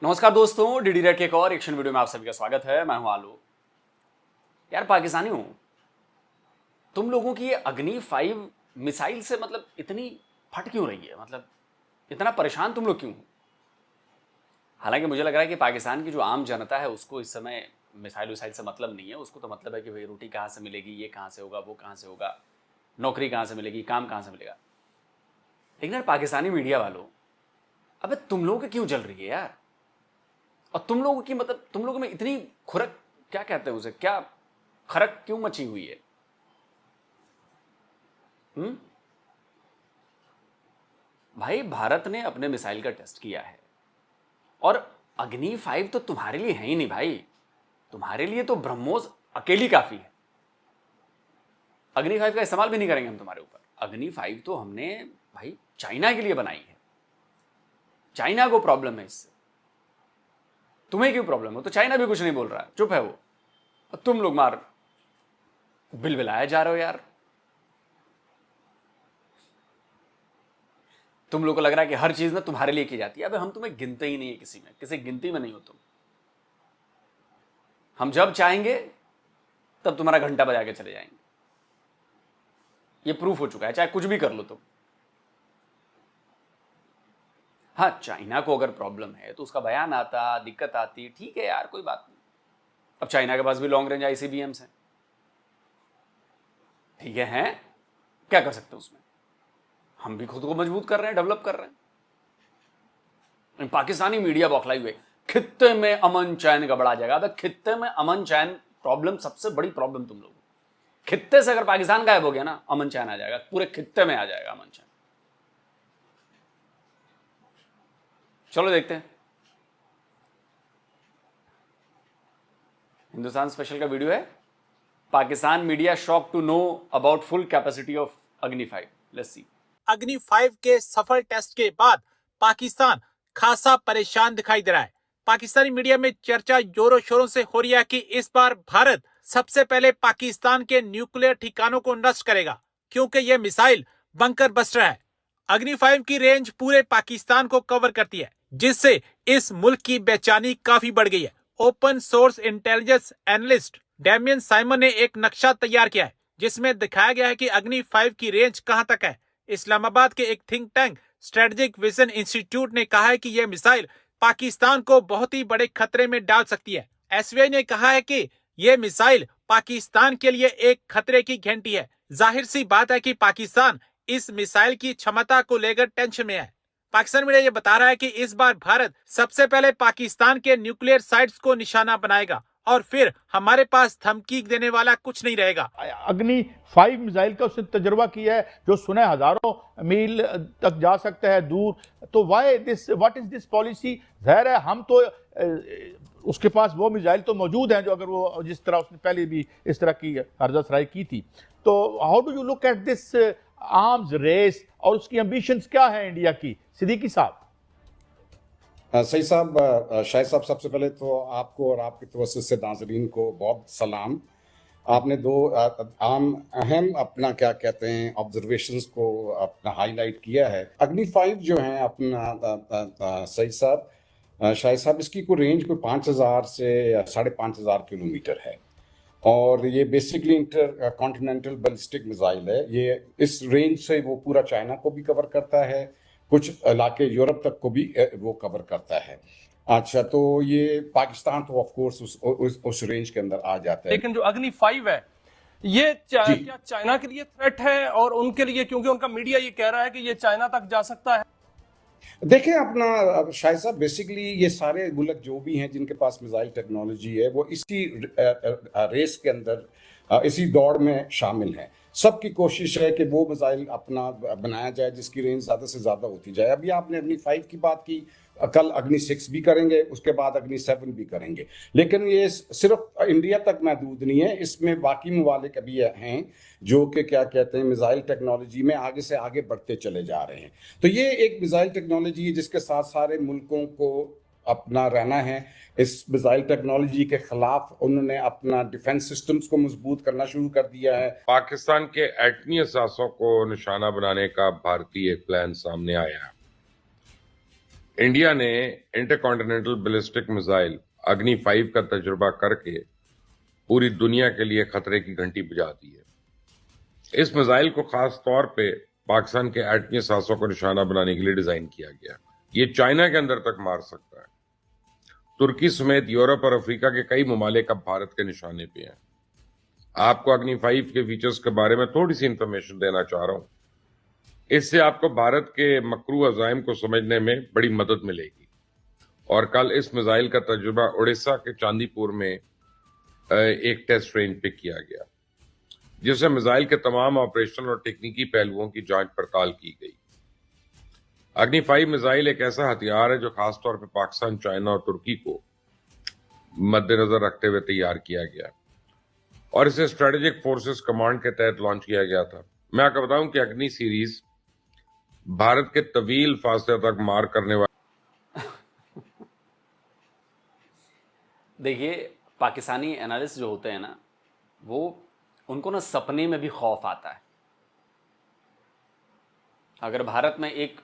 नमस्कार दोस्तों, DD red के एक और एक्शन वीडियो में आप सभी का स्वागत है। मैं हूं आलू। यार पाकिस्तानियों, तुम लोगों की ये अग्नि 5 मिसाइल से इतनी फट क्यों रही है? इतना परेशान तुम लोग क्यों हो? हालांकि मुझे लग रहा है कि पाकिस्तान की जो आम जनता है उसको इस समय मिसाइल विसाइल से मतलब नहीं है। उसको तो मतलब है कि भाई रोटी कहाँ से मिलेगी, ये कहाँ से होगा, वो कहाँ से होगा, नौकरी कहाँ से मिलेगी, काम कहाँ से मिलेगा। लेकिन यार पाकिस्तानी मीडिया वालों, अबे तुम लोगों की क्यों जल रही है यार? और तुम लोगों की तुम लोगों में इतनी खुरक, क्या कहते हैं उसे, क्या खरक क्यों मची हुई है? हम्म भाई, भारत ने अपने मिसाइल का टेस्ट किया है और अग्नि 5 तो तुम्हारे लिए है ही नहीं भाई। तुम्हारे लिए तो ब्रह्मोस अकेली काफी है। अग्नि 5 का इस्तेमाल भी नहीं करेंगे हम तुम्हारे ऊपर। अग्नि 5 तो हमने भाई चाइना के लिए बनाई है। चाइना को प्रॉब्लम है इससे, तुम्हें क्यों प्रॉब्लम हो? तो चाइना भी कुछ नहीं बोल रहा है, चुप है वो। और तुम लोग मार बिलबिलाया जा रहे हो यार। तुम लोग को लग रहा है कि हर चीज ना तुम्हारे लिए की जाती है। अबे हम तुम्हें गिनते ही नहीं है, किसी में, किसी गिनती में नहीं हो तुम। हम जब चाहेंगे तब तुम्हारा घंटा बजा के चले जाएंगे। ये प्रूफ हो चुका है, चाहे कुछ भी कर लो तुम। हाँ, चाइना को अगर प्रॉब्लम है तो उसका बयान आता, दिक्कत आती, ठीक है यार, कोई बात नहीं। अब चाइना के पास भी लॉन्ग रेंज आईसीबीएम्स हैं, ठीक है, हैं, क्या कर सकते हैं उसमें? हम भी खुद को मजबूत कर रहे हैं, डेवलप कर रहे हैं। पाकिस्तानी मीडिया बौखलाई हुए, खित्ते में अमन चैन गड़बड़ा जाएगा। अबे खित्ते में अमन चैन प्रॉब्लम, सबसे बड़ी प्रॉब्लम तुम लोग। खित्ते से अगर पाकिस्तान गायब हो गया ना, अमन चैन आ जाएगा, पूरे खित्ते में आ जाएगा अमन चैन। चलो देखते हैं। हिंदुस्तान स्पेशल का वीडियो है, Pakistan media shock to know about full capacity of Agni 5। Let's see. Agni 5 के सफल टेस्ट के बाद पाकिस्तान खासा परेशान दिखाई दे रहा है। पाकिस्तानी मीडिया में चर्चा जोरों शोरों से हो रही है कि इस बार भारत सबसे पहले पाकिस्तान के न्यूक्लियर ठिकानों को नष्ट करेगा, क्योंकि यह मिसाइल बंकर बस्टर है। अग्नि 5 की रेंज पूरे पाकिस्तान को कवर करती है, जिससे इस मुल्क की बेचैनी काफी बढ़ गई है। Open source intelligence analyst Damien Simon ने एक नक्शा तैयार किया है, जिसमें दिखाया गया है कि अग्नि 5 की रेंज कहां तक है। इस्लामाबाद के एक think tank strategic vision institute ने कहा है कि यह मिसाइल पाकिस्तान को बहुत ही बड़े खतरे में डाल सकती है। एसवीआई ने कहा है कि यह मिसाइल पाकिस्तान के लिए एक खतरे की घंटी है। जाहिर सी बात है कि पाकिस्तान इस मिसाइल की क्षमता को लेकर टेंशन में है। पाकिस्तान मीडिया ये बता रहा है कि इस बार भारत सबसे पहले पाकिस्तान के न्यूक्लियर साइट्स को निशाना बनाएगा और फिर हमारे पास धमकी देने वाला कुछ नहीं रहेगा। अग्नि 5 मिसाइल का उसने तजुर्बा किया है, जो सुने हजारों मील तक जा सकता है दूर। तो why this, what is this policy? जाहिर है हम तो उसके पास वो मिसाइल तो मौजूद हैं, जो अगर वो जिस तरह उसने पहले भी इस तरह की हरजा की थी। तो how do you look at this arms race और उसकी एम्बिशंस क्या है इंडिया की? सिद्दीकी साहब। सही साहब, शाहिद साहब, सबसे पहले तो आपको और आपके तवज्जो से नाज़रीन को बहुत सलाम। आपने दो आम अहम अपना क्या कहते हैं ऑब्जर्वेशंस को अपना हाईलाइट किया है। अग्नि 5 जो है अपना सही साहब, शाहिद साहब, इसकी कोई रेंज कोई 5000 से 5500 किलोमीटर है और ये basically inter continental ballistic missile है। ये इस रेंज से वो पूरा चाइना को भी कवर करता है, कुछ इलाके यूरोप तक को भी वो कवर करता है। अच्छा, तो ये पाकिस्तान तो ऑफ कोर्स उस रेंज के अंदर आ जाता है। लेकिन जो अग्नि 5 है, ये क्या चाइना के लिए थ्रेट है और उनके लिए? क्योंकि उनका मीडिया ये कह रहा है कि ये चाइना तक जा सकता है। देखें अपना शायद साहब, बेसिकली ये सारे मुल्क जो भी हैं जिनके पास मिसाइल टेक्नोलॉजी है, वो इसी रेस के अंदर, इसी दौड़ में शामिल हैं। सबकी कोशिश है कि वो मिसाइल अपना बनाया जाए जिसकी रेंज ज़्यादा से ज़्यादा होती जाए। अभी आपने अग्नि 5 की बात की, कल अग्नि 6 भी करेंगे, उसके बाद अग्नि 7 भी करेंगे। लेकिन ये सिर्फ इंडिया तक महदूद नहीं है, इसमें बाकी ममालिक अभी हैं जो कि क्या कहते हैं मिसाइल टेक्नोलॉजी में आगे से आगे बढ़ते चले जा रहे हैं। तो ये एक मिसाइल टेक्नोलॉजी है जिसके साथ सारे मुल्कों को अपना रहना है। इस मिसाइल टेक्नोलॉजी के खिलाफ उन्होंने अपना डिफेंस सिस्टम्स को मजबूत करना शुरू कर दिया है। पाकिस्तान के एटमी असासों को निशाना बनाने का भारतीय प्लान सामने आया है। इंडिया ने इंटरकॉन्टिनेंटल बैलिस्टिक मिसाइल अग्नि 5 का तजुर्बा करके पूरी दुनिया के लिए खतरे की घंटी बजा दी है। इस मिसाइल को खास तौर पे पाकिस्तान के एटमी सासों को निशाना बनाने के लिए डिजाइन किया गया। ये चाइना के अंदर तक मार सकता है। तुर्की समेत यूरोप और अफ्रीका के कई ममालिक अब भारत के निशाने पे हैं। आपको अग्नि 5 के फीचर्स के बारे में थोड़ी सी इंफॉर्मेशन देना चाह रहा हूं। इससे आपको भारत के मकरू अजाइम को समझने में बड़ी मदद मिलेगी। और कल इस मिसाइल का तजुर्बा उड़ीसा के चांदीपुर में एक टेस्ट रेंज पे किया गया, जिससे मिसाइल के तमाम ऑपरेशनल और टेक्निकी पहलुओं की जांच पड़ताल की गई। अग्नि 5 मिसाइल एक ऐसा हथियार है जो खासतौर पर पाकिस्तान, चाइना और तुर्की को मद्देनजर रखते हुए तैयार किया गया और इसे स्ट्रेटेजिक फोर्सेस कमांड के तहत लॉन्च किया गया था। मैं आपको बताऊं कि अग्नि सीरीज भारत के तवील फासले तक मार करने वाले देखिए, पाकिस्तानी एनालिस्ट जो होते हैं ना, वो उनको ना सपने में भी खौफ आता है। अगर भारत में एक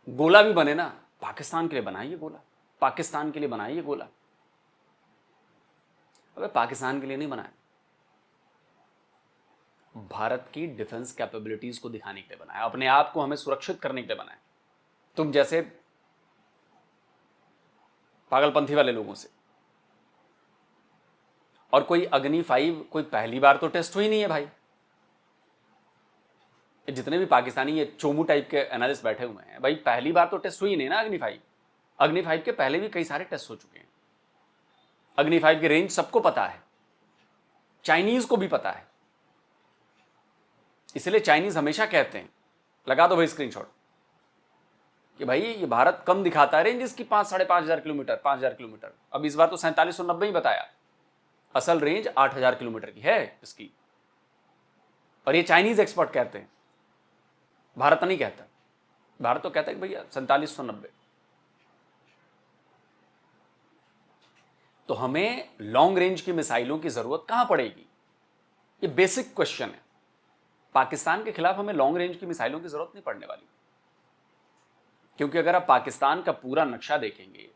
गोला भी बने ना, पाकिस्तान के लिए बनाइए गोला, पाकिस्तान के लिए बनाइए गोला। अबे पाकिस्तान के लिए नहीं बनाया, भारत की डिफेंस कैपेबिलिटीज को दिखाने के लिए बनाया, अपने आप को हमें सुरक्षित करने के लिए बनाया। तुम जैसे पागलपंथी वाले लोगों से। और कोई अग्नि 5 कोई पहली बार तो टेस्ट हुई नहीं है भाई। जितने भी पाकिस्तानी ये चोमू टाइप के एनालिस्ट बैठे हुए हैं भाई, पहली बार तो टेस्ट हुई नहीं ना अग्नि 5। अग्नि 5 के पहले भी कई सारे टेस्ट हो चुके हैं। अग्नि 5 की रेंज सबको पता है, चाइनीज को भी पता है। इसलिए चाइनीज हमेशा कहते हैं, लगा दो भाई स्क्रीनशॉट, कि भाई ये भारत कम दिखाता है रेंज इसकी 5,500 किलोमीटर, 5,000 किलोमीटर। अब इस बार तो 4790 ही बताया, असल रेंज 8,000 किलोमीटर की है इसकी। और ये चाइनीज एक्सपर्ट कहते हैं, भारत नहीं कहता। भारत तो कहता है कि भैया 4790। तो हमें लॉन्ग रेंज की मिसाइलों की जरूरत कहां पड़ेगी, ये बेसिक क्वेश्चन है। पाकिस्तान के खिलाफ हमें लॉन्ग रेंज की मिसाइलों की जरूरत नहीं पड़ने वाली, क्योंकि अगर आप पाकिस्तान का पूरा नक्शा देखेंगे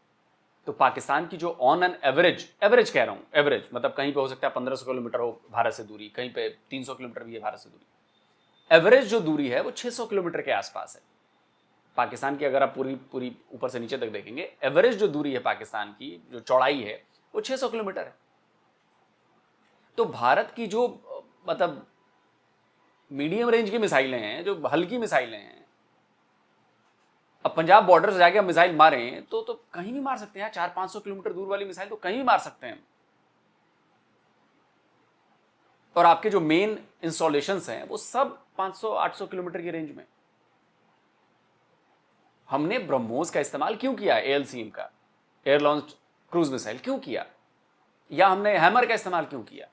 तो पाकिस्तान की जो ऑन एन एवरेज कह रहा हूं, एवरेज मतलब कहीं पे हो सकता है 1500 किलोमीटर हो भारत से दूरी, कहीं पे 300 किलोमीटर भी है भारत से दूरी। एवरेज जो दूरी है वो 600 किलोमीटर के आसपास है पाकिस्तान की। अगर आप पूरी ऊपर से नीचे तक देखेंगे, एवरेज जो दूरी है पाकिस्तान की, जो चौड़ाई है, वो 600 किलोमीटर है। तो भारत की जो मतलब मीडियम रेंज की मिसाइलें हैं, जो हल्की मिसाइलें हैं, अब पंजाब बॉर्डर से जाके मिसाइल मारें तो कहीं भी मार सकते हैं। 400-500 किलोमीटर दूर वाली मिसाइल तो कहीं भी मार सकते हैं। और आपके जो मेन इंस्टॉलेशंस हैं वो सब 500-800 किलोमीटर की रेंज में। हमने ब्रह्मोस का इस्तेमाल क्यों किया, ALCM का, एयर लॉन्च क्रूज मिसाइल क्यों किया, या हमने हैमर का इस्तेमाल क्यों किया?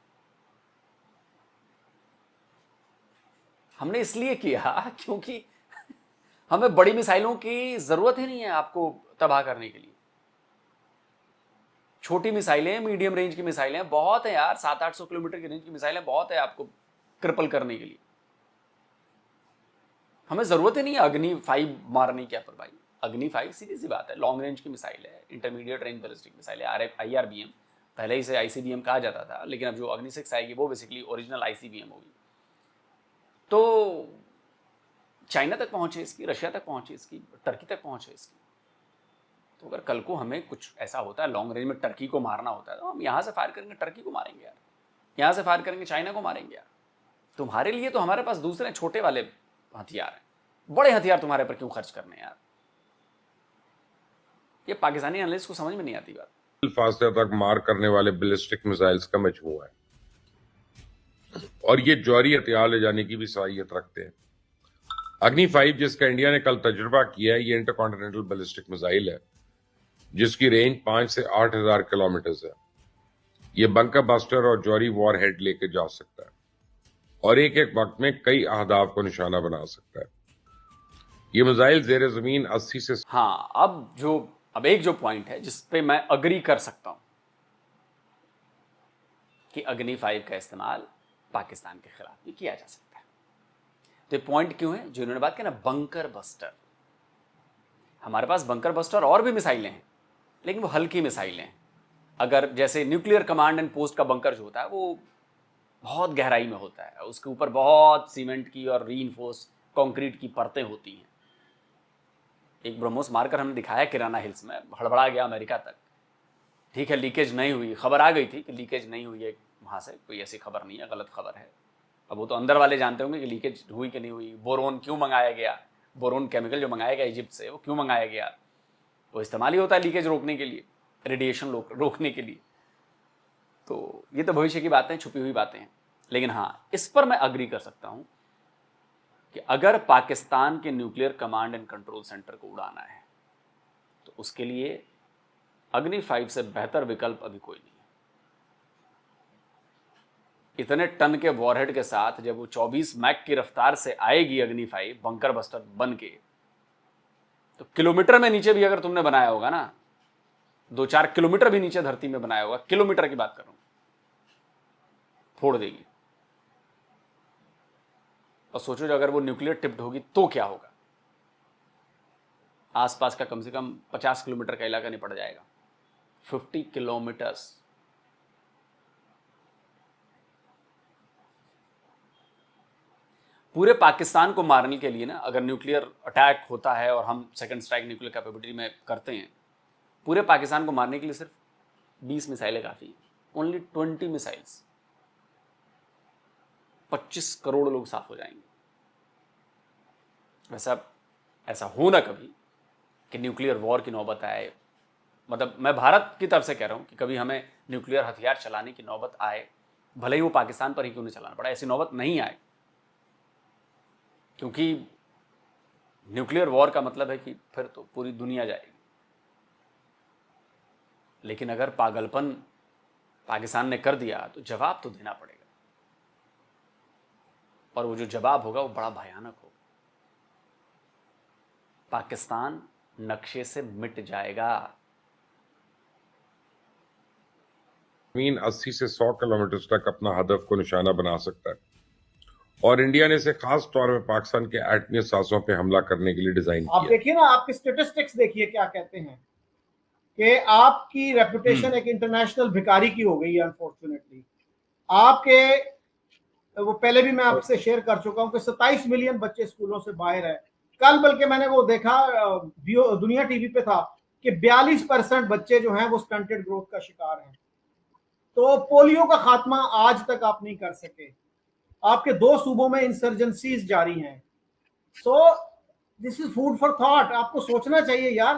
हमने इसलिए किया क्योंकि हमें बड़ी मिसाइलों की जरूरत ही नहीं है आपको तबाह करने के लिए। छोटी मिसाइलें, मीडियम रेंज की मिसाइलें बहुत है यार, 700-800 किलोमीटर की रेंज की मिसाइलें बहुत है आपको क्रिपल करने के लिए। हमें जरूरत ही नहीं है अग्नि 5 मारने की। पर भाई अग्नि 5 सीधी सी बात है, लॉन्ग रेंज की मिसाइल है, इंटरमीडिएट रेंज बैलिस्टिक मिसाइल है, IRBM। पहले इसे ICBM कहा जाता था, लेकिन अब जो अग्नि 6 आएगी वो बेसिकली ओरिजिनल ICBM होगी। तो चाइना तक पहुंचे इसकी, रशिया तक पहुंचे इसकी, टर्की तक पहुंचे इसकी। तो अगर कल को हमें कुछ ऐसा होता है लॉन्ग रेंज में टर्की को मारना होता है, तो हम यहां से फायर करेंगे टर्की को मारेंगे यार, यहां से फायर करेंगे चाइना को मारेंगे यार। तुम्हारे लिए तो हमारे पास दूसरे छोटे वाले हथियार हैं, बड़े हथियार तुम्हारे पर क्यों खर्च करने यार? ये पाकिस्तानी एनालिस्ट को समझ में नहीं आती बात। फासले तक मार करने वाले बैलिस्टिक मिसाइल्स का मजमूआ है और ये जौहरी हथियार ले जाने की भी सलाहियत रखते हैं। अग्नि 5 जिसका इंडिया ने कल तजुर्बा किया है, ये इंटरकॉन्टिनेंटल बैलिस्टिक मिसाइल है जिसकी रेंज 5 से 8,000 किलोमीटर है। ये बंकर बस्टर और जौहरी वॉर हेड लेके जा सकता है और एक एक वक्त में कई अहदाफ को निशाना बना सकता है। ये मिसाइल जेर जमीन 80 से हाँ, अब एक जो पॉइंट है जिस पे मैं अग्री कर सकता हूं कि अग्नि 5 का इस्तेमाल पाकिस्तान के खिलाफ भी किया जा सकता है। तो पॉइंट क्यों है जो इन्होंने बात की ना, बंकर बस्टर। हमारे पास बंकर बस्टर और भी मिसाइलें हैं, लेकिन वो हल्की मिसाइलें हैं। अगर जैसे न्यूक्लियर कमांड एंड पोस्ट का बंकर जो होता है वो बहुत गहराई में होता है, उसके ऊपर बहुत सीमेंट की और रीइंफोर्स कंक्रीट की परतें होती हैं। एक ब्रह्मोस मारकर हमने दिखाया किराना हिल्स में, हड़बड़ा गया अमेरिका तक। ठीक है, लीकेज नहीं हुई, खबर आ गई थी कि लीकेज नहीं हुई है वहाँ से, कोई ऐसी खबर नहीं है, गलत खबर है। अब वो तो अंदर वाले जानते होंगे कि लीकेज हुई कि नहीं हुई। बोरोन क्यों मंगाया गया, बोरोन केमिकल जो मंगाया गया इजिप्ट से, वो क्यों मंगाया गया? वो इस्तेमाल ही होता है लीकेज रोकने के लिए, रेडिएशन रोकने के लिए। तो ये तो भविष्य की बातें, छुपी हुई बातें हैं। लेकिन हाँ, इस पर मैं अग्री कर सकता हूँ कि अगर पाकिस्तान के nuclear command and control centre को उड़ाना है तो उसके लिए अग्नि 5 से बेहतर विकल्प अभी कोई नहीं है। इतने टन के वॉरहेड के साथ जब वो 24 मैक की रफ्तार से आएगी अग्नि 5 बंकर बस्टर बन के, तो किलोमीटर में नीचे भी अगर तुमने बनाया होगा ना, 2-4 किलोमीटर भी नीचे धरती में बनाया होगा, किलोमीटर की बात कर रहा हूं, फोड़ देगी। और सोचो जो अगर वो न्यूक्लियर टिप्ड होगी तो क्या होगा? आसपास का कम से कम 50 किलोमीटर का इलाका निपट जाएगा। 50 किलोमीटर्स। पूरे पाकिस्तान को मारने के लिए ना, अगर न्यूक्लियर अटैक होता है और हम सेकंड स्ट्राइक न्यूक्लियर कैपेबिलिटी में करते हैं, पूरे पाकिस्तान को मारने के लिए सिर्फ 20 मिसाइलें काफ़ी हैं। ओनली 20 मिसाइल्स, 25 करोड़ लोग साफ हो जाएंगे। वैसा ऐसा हो ना कभी कि न्यूक्लियर वॉर की नौबत आए। मतलब मैं भारत की तरफ से कह रहा हूं कि कभी हमें न्यूक्लियर हथियार चलाने की नौबत आए, भले ही वो पाकिस्तान पर ही क्यों नहीं चलाना पड़ा, ऐसी नौबत नहीं आए। क्योंकि न्यूक्लियर वॉर का मतलब है कि फिर तो पूरी दुनिया जाएगी। लेकिन अगर पागलपन पाकिस्तान ने कर दिया तो जवाब तो देना पड़ेगा, और वो जो जवाब होगा वो बड़ा भयानक होगा। पाकिस्तान नक्शे से मिट जाएगा। जमीन 80 से 100 किलोमीटर तक अपना हदफ को निशाना बना सकता है, और इंडिया ने इसे खास तौर पे पाकिस्तान के एटमी साजों पे हमला करने के लिए डिजाइन आप किया। देखिए ना, आपके स्टेटिस्टिक्स देखिए क्या कहते हैं कि आपकी रेपुटेशन एक इंटरनेशनल भिखारी की हो गई है। अनफॉर्चुनेटली आपके, वो पहले भी मैं आपसे शेयर कर चुका हूं कि 27 मिलियन बच्चे स्कूलों से बाहर है। कल बल्कि मैंने वो देखा, दुनिया टीवी पे था कि 42% बच्चे जो हैं वो स्टंटेड ग्रोथ का शिकार हैं। तो पोलियो का खात्मा आज तक आप नहीं कर सके। आपके 2 सूबों में इंसर्जेंसीज जारी हैं। So this is food for thought. आपको सोचना चाहिए यार,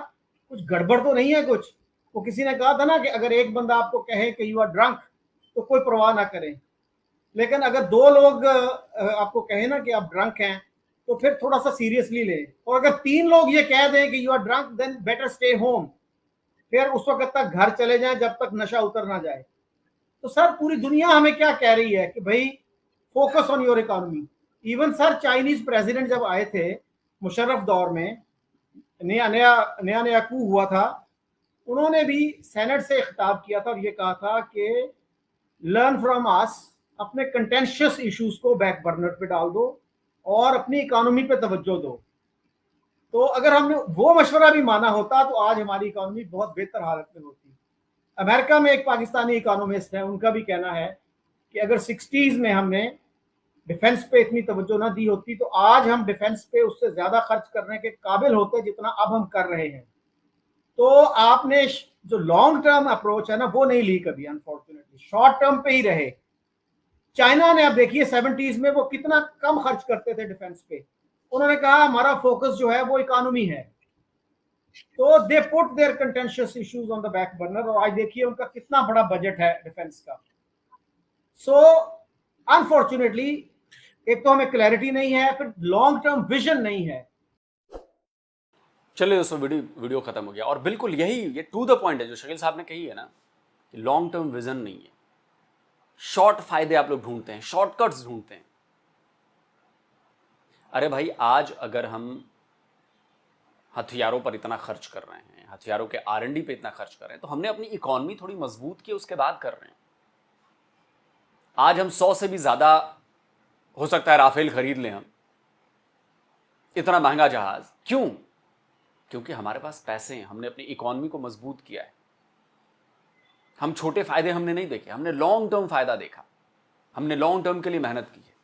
कुछ गड़बड़ तो नहीं है कुछ। वो किसी ने कहा था ना कि अगर एक बंदा आपको कहे कि यू आर ड्रंक तो कोई परवाह ना करें, लेकिन अगर 2 लोग आपको कहें ना कि आप ड्रंक हैं तो फिर थोड़ा सा सीरियसली लें। और अगर 3 लोग ये कह दें कि you are drunk then better stay home, फिर उस वक्त तक घर चले जाएं जब तक नशा उतर ना जाए। तो सर पूरी दुनिया हमें क्या कह रही है कि भाई focus on your economy. Even sir Chinese president जब आए थे मुशर्रफ दौर में, नया कू हुआ था, उन्होंने भी सेनेट से खिताब किया था और ये कहा था कि लर्न फ्रॉम अस, अपने कंटेंशियस इश्यूज को बैक बर्नर पे डाल दो और अपनी इकोनॉमी पे तवज्जो दो। तो अगर हमने वो मशवरा भी माना होता तो आज हमारी इकोनॉमी बहुत बेहतर हालत में होती। अमेरिका में एक पाकिस्तानी इकोनॉमिस्ट है, उनका भी कहना है कि अगर 60s में हमने डिफेंस पे इतनी तवज्जो ना दी होती तो आज हम डिफेंस पे उससे ज्यादा खर्च करने के काबिल होते जितना अब हम कर रहे हैं। तो आपने जो लॉन्ग टर्म अप्रोच है ना वो नहीं ली कभी, अनफॉर्चुनेटली शॉर्ट टर्म पे ही रहे। चाइना ने, अब देखिए 70s में वो कितना कम खर्च करते थे डिफेंस पे, उन्होंने कहा हमारा फोकस जो है वो इकोनॉमी है। तो they put their contentious issues on the back burner, और आज देखिए उनका कितना बड़ा बजट है डिफेंस का। सो अनफॉर्चुनेटली एक तो हमें क्लैरिटी नहीं है, फिर लॉन्ग टर्म विजन नहीं है। चलिए दोस्तों, वीडियो खत्म हो गया। और बिल्कुल ये टू द पॉइंट है जो शकील साहब ने कही है ना, कि लॉन्ग टर्म विजन नहीं है। शॉर्ट फायदे आप लोग ढूंढते हैं, शॉर्टकट्स ढूंढते हैं। अरे भाई, आज अगर हम हथियारों पर इतना खर्च कर रहे हैं, हथियारों के R&D पे इतना खर्च कर रहे हैं, तो हमने अपनी इकोनॉमी थोड़ी मजबूत की उसके बाद कर रहे हैं। आज हम 100 से भी ज्यादा, हो सकता है राफेल खरीद लें हम, इतना महंगा जहाज क्यों? क्योंकि हमारे पास पैसे हैं, हमने अपनी इकोनॉमी को मजबूत किया है। हम छोटे फायदे हमने नहीं देखे, हमने लॉन्ग टर्म फायदा देखा, हमने लॉन्ग टर्म के लिए मेहनत की है।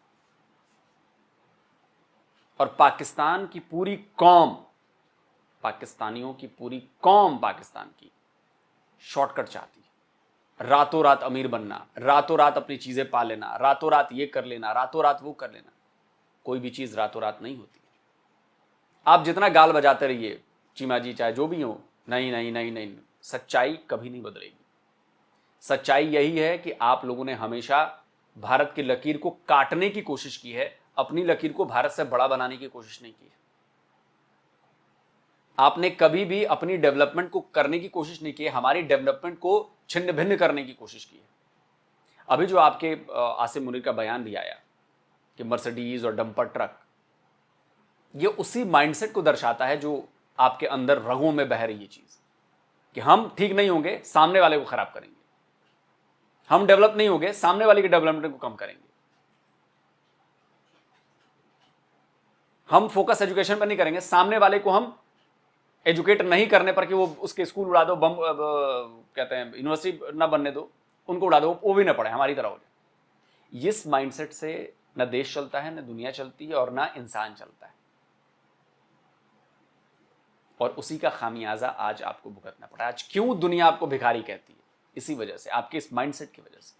और पाकिस्तान की पूरी कौम, पाकिस्तानियों की पूरी कौम पाकिस्तान की शॉर्टकट चाहती है। रातों रात अमीर बनना, रातों रात अपनी चीजें पा लेना, रातों रात ये कर लेना, रातों रात वो कर लेना। कोई भी चीज रातों रात नहीं होती। आप जितना गाल बजाते रहिए, चीमा जी चाहे जो भी हो, नहीं नहीं नहीं नहीं, सच्चाई कभी नहीं बदलेगी। सच्चाई यही है कि आप लोगों ने हमेशा भारत की लकीर को काटने की कोशिश की है, अपनी लकीर को भारत से बड़ा बनाने की कोशिश नहीं की है। आपने कभी भी अपनी डेवलपमेंट को करने की कोशिश नहीं की है, हमारी डेवलपमेंट को छिन्न भिन्न करने की कोशिश की है। अभी जो आपके आसिम मुनीर का बयान भी आया कि मर्सिडीज और डंपर ट्रक, ये उसी माइंडसेट को दर्शाता है जो आपके अंदर रगों में बह रही है चीज, कि हम ठीक नहीं होंगे, सामने वाले को खराब करेंगे। हम डेवलप नहीं होंगे, सामने वाले के डेवलपमेंट को कम करेंगे। हम फोकस एजुकेशन पर नहीं करेंगे, सामने वाले को हम एजुकेट नहीं करने पर कि वो उसके स्कूल उड़ा दो, बम कहते हैं यूनिवर्सिटी ना बनने दो, उनको उड़ा दो, वो भी ना पढ़े, हमारी तरह हो जाए। इस माइंडसेट से न देश चलता है, न दुनिया चलती है, और ना इंसान चलता है। और उसी का खामियाजा आज आपको भुगतना पड़ा। आज क्यों दुनिया आपको भिखारी कहती है? इसी वजह से, आपके इस माइंडसेट की वजह से।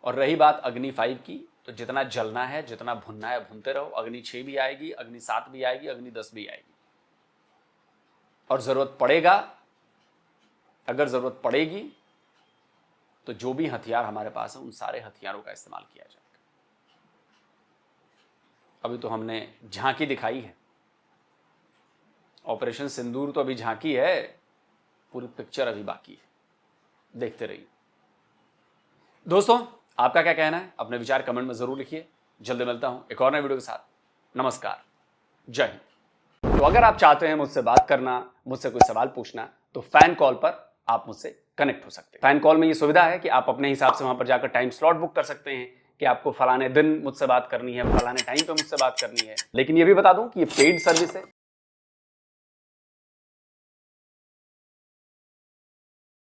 और रही बात अग्नि 5 की, तो जितना जलना है, जितना भुनना है भुनते रहो। अग्नि 6 भी आएगी, अग्नि 7 भी आएगी, अग्नि 10 भी आएगी। और जरूरत पड़ेगा, अगर जरूरत पड़ेगी, तो जो भी हथियार हमारे पास है, उन सारे हथियारों का इस्तेमाल किया जाएगा। अभी तो हमने झांकी दिखाई है, ऑपरेशन सिंदूर तो अभी झांकी है, पूरी पिक्चर अभी बाकी है। देखते रहिए। दोस्तों, आपका क्या कहना है? अपने विचार कमेंट में जरूर लिखिए। जल्दी मिलता हूं एक और नए वीडियो के साथ। नमस्कार, जय हिंद। तो अगर आप चाहते हैं मुझसे बात करना, मुझसे कोई सवाल पूछना, तो फैन कॉल पर आप मुझसे कनेक्ट हो सकते हैं। फैन कॉल में ये सुविधा है कि आप अपने हिसाब से वहां पर जाकर टाइम स्लॉट बुक कर सकते हैं कि आपको फलाने दिन मुझसे बात करनी है, फलाने टाइम पे मुझसे बात करनी है। लेकिन ये भी बता दूं कि ये पेड सर्विस है,